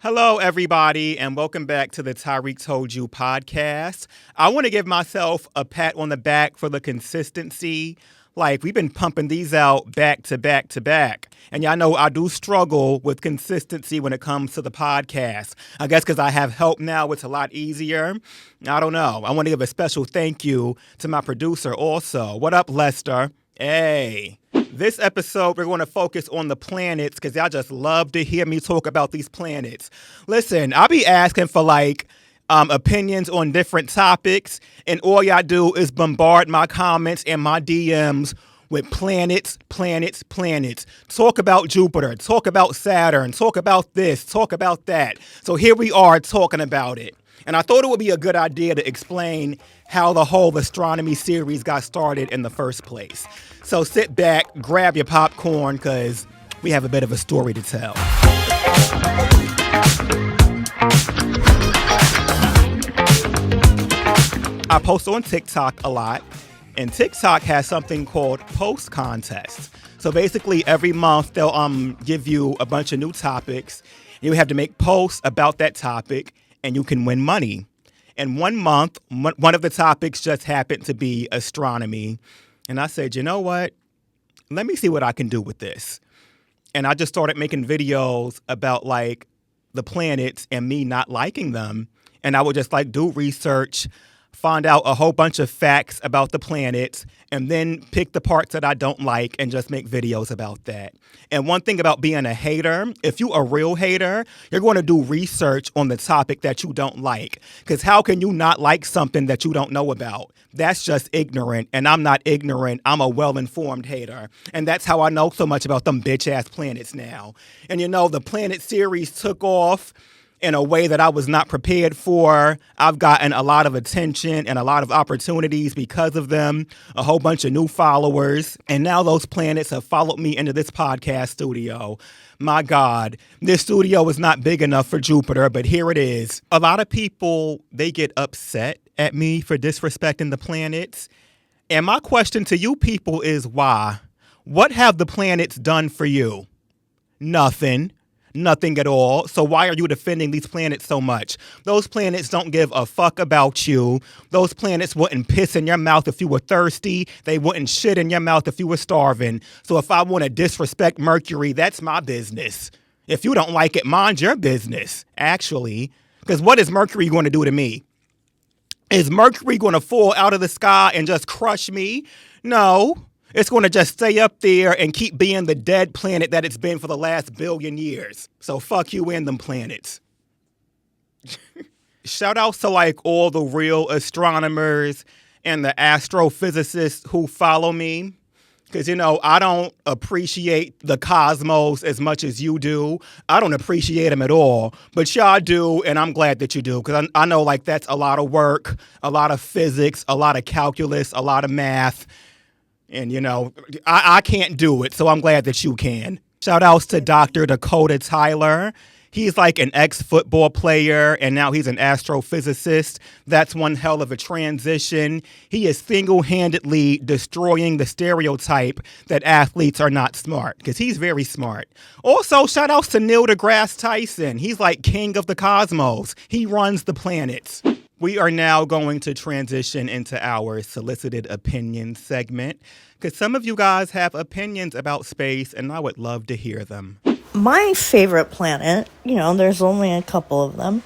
Hello, everybody, and welcome back to the Tyreak Told You Podcast. I want to give myself a pat on the back for the consistency. Like, we've been pumping these out back to back to back. And y'all know I do struggle with consistency when it comes to the podcast. I guess because I have help now, it's a lot easier. I don't know. I want to give a special thank you to my producer also. What up, Lester? Hey. This episode, we're going to focus on the planets because y'all just love to hear me talk about these planets. Listen, I'll be asking for opinions on different topics, and all y'all do is bombard my comments and my DMs with planets. Talk about Jupiter, talk about Saturn, talk about this, talk about that. So here we are talking about it. And I thought it would be a good idea to explain how the whole astronomy series got started in the first place. So sit back, grab your popcorn, because we have a bit of a story to tell. I post on TikTok a lot, and TikTok has something called post contests. So basically every month they'll give you a bunch of new topics. You have to make posts about that topic, and you can win money. And one month, one of the topics just happened to be astronomy. And I said, you know what? Let me see what I can do with this. And I just started making videos about the planets and me not liking them. And I would just do research, find out a whole bunch of facts about the planets, and then pick the parts that I don't like and just make videos about that. And one thing about being a hater, if you're a real hater, you're going to do research on the topic that you don't like. Because how can you not like something that you don't know about? That's just ignorant, and I'm not ignorant. I'm a well-informed hater. And that's how I know so much about them bitch-ass planets now. And the planet series took off in a way that I was not prepared for. I've gotten a lot of attention and a lot of opportunities because of them, a whole bunch of new followers. And now those planets have followed me into this podcast studio. My God, this studio is not big enough for Jupiter, but here it is. A lot of people, they get upset at me for disrespecting the planets. And my question to you people is why? What have the planets done for you? Nothing at all. So why are you defending these planets so much? Those planets don't give a fuck about you. Those planets wouldn't piss in your mouth if you were thirsty. They wouldn't shit in your mouth if you were starving. So if I want to disrespect Mercury, that's my business. If you don't like it, mind your business, actually. Because what is Mercury going to do to me? Is Mercury going to fall out of the sky and just crush me? No. It's going to just stay up there and keep being the dead planet that it's been for the last billion years. So fuck you and them planets. Shout outs to all the real astronomers and the astrophysicists who follow me. Because, I don't appreciate the cosmos as much as you do. I don't appreciate them at all. But y'all do, and I'm glad that you do. Because I know that's a lot of work, a lot of physics, a lot of calculus, a lot of math. And, I can't do it, so I'm glad that you can. Shout outs to Dr. Dakota Tyler. He's an ex-football player, and now he's an astrophysicist. That's one hell of a transition. He is single-handedly destroying the stereotype that athletes are not smart, because he's very smart. Also, shout outs to Neil deGrasse Tyson. He's king of the cosmos. He runs the planets. We are now going to transition into our solicited opinion segment because some of you guys have opinions about space and I would love to hear them. My favorite planet, there's only a couple of them.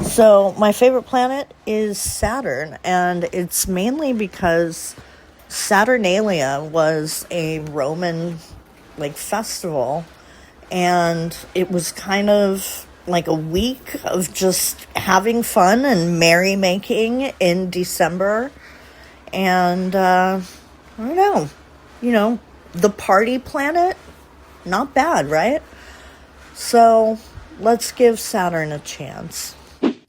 So my favorite planet is Saturn, and it's mainly because Saturnalia was a Roman festival, and it was kind of a week of just having fun and merrymaking in December. And I don't know, the party planet, not bad, right? So let's give Saturn a chance.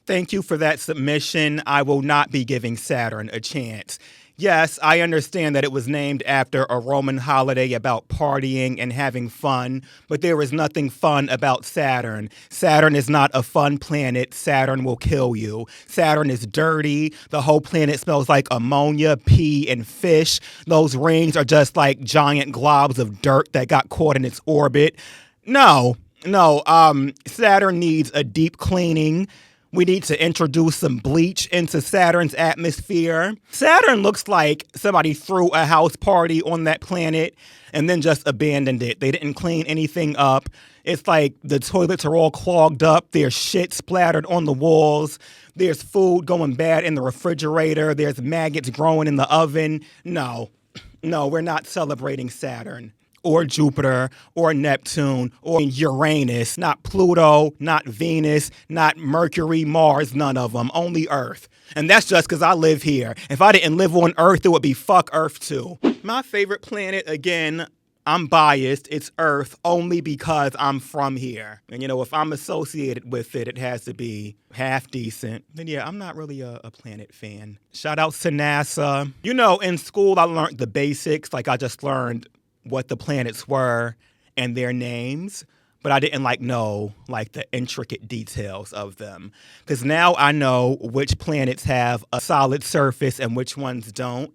Thank you for that submission. I will not be giving Saturn a chance. Yes, I understand that it was named after a Roman holiday about partying and having fun, but there is nothing fun about Saturn. Saturn is not a fun planet. Saturn will kill you. Saturn is dirty. The whole planet smells like ammonia, pee, and fish. Those rings are just like giant globs of dirt that got caught in its orbit. No, No, Saturn needs a deep cleaning. We need to introduce some bleach into Saturn's atmosphere. Saturn looks like somebody threw a house party on that planet and then just abandoned it. They didn't clean anything up. It's like the toilets are all clogged up. There's shit splattered on the walls. There's food going bad in the refrigerator. There's maggots growing in the oven. No, we're not celebrating Saturn or Jupiter or Neptune or Uranus, not Pluto, not Venus, not Mercury, Mars, none of them, only Earth. And that's just because I live here. If I didn't live on Earth, it would be fuck Earth too. My favorite planet, again, I'm biased, it's Earth only because I'm from here. And if I'm associated with it, it has to be half decent. Then yeah, I'm not really a planet fan. Shout out to NASA. In school I learned the basics, like I just learned what the planets were and their names, but I didn't know the intricate details of them. Because now I know which planets have a solid surface and which ones don't.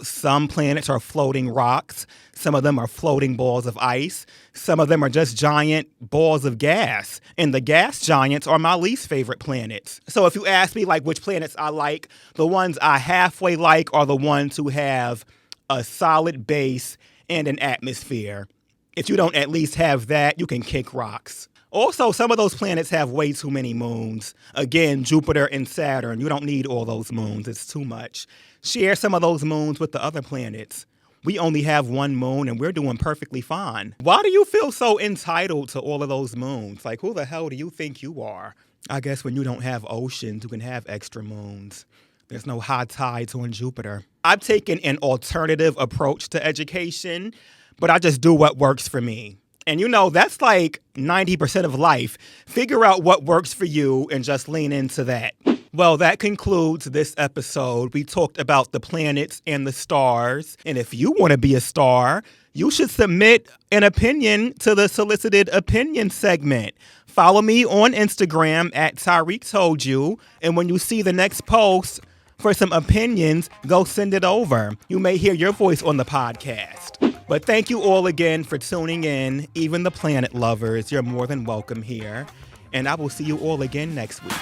Some planets are floating rocks. Some of them are floating balls of ice. Some of them are just giant balls of gas. And the gas giants are my least favorite planets. So if you ask me which planets I like, the ones I halfway like are the ones who have a solid base and an atmosphere. If you don't at least have that, you can kick rocks. Also, some of those planets have way too many moons. Again, Jupiter and Saturn, you don't need all those moons. It's too much. Share some of those moons with the other planets. We only have one moon and we're doing perfectly fine. Why do you feel so entitled to all of those moons? Who the hell do you think you are? I guess when you don't have oceans, you can have extra moons. There's no high tides on Jupiter. I've taken an alternative approach to education, but I just do what works for me. And that's 90% of life. Figure out what works for you and just lean into that. Well, that concludes this episode. We talked about the planets and the stars. And if you want to be a star, you should submit an opinion to the solicited opinion segment. Follow me on Instagram at Tyreak Told You. And when you see the next post for some opinions, go send it over. You may hear your voice on the podcast. But thank you all again for tuning in. Even the planet lovers, you're more than welcome here. And I will see you all again next week.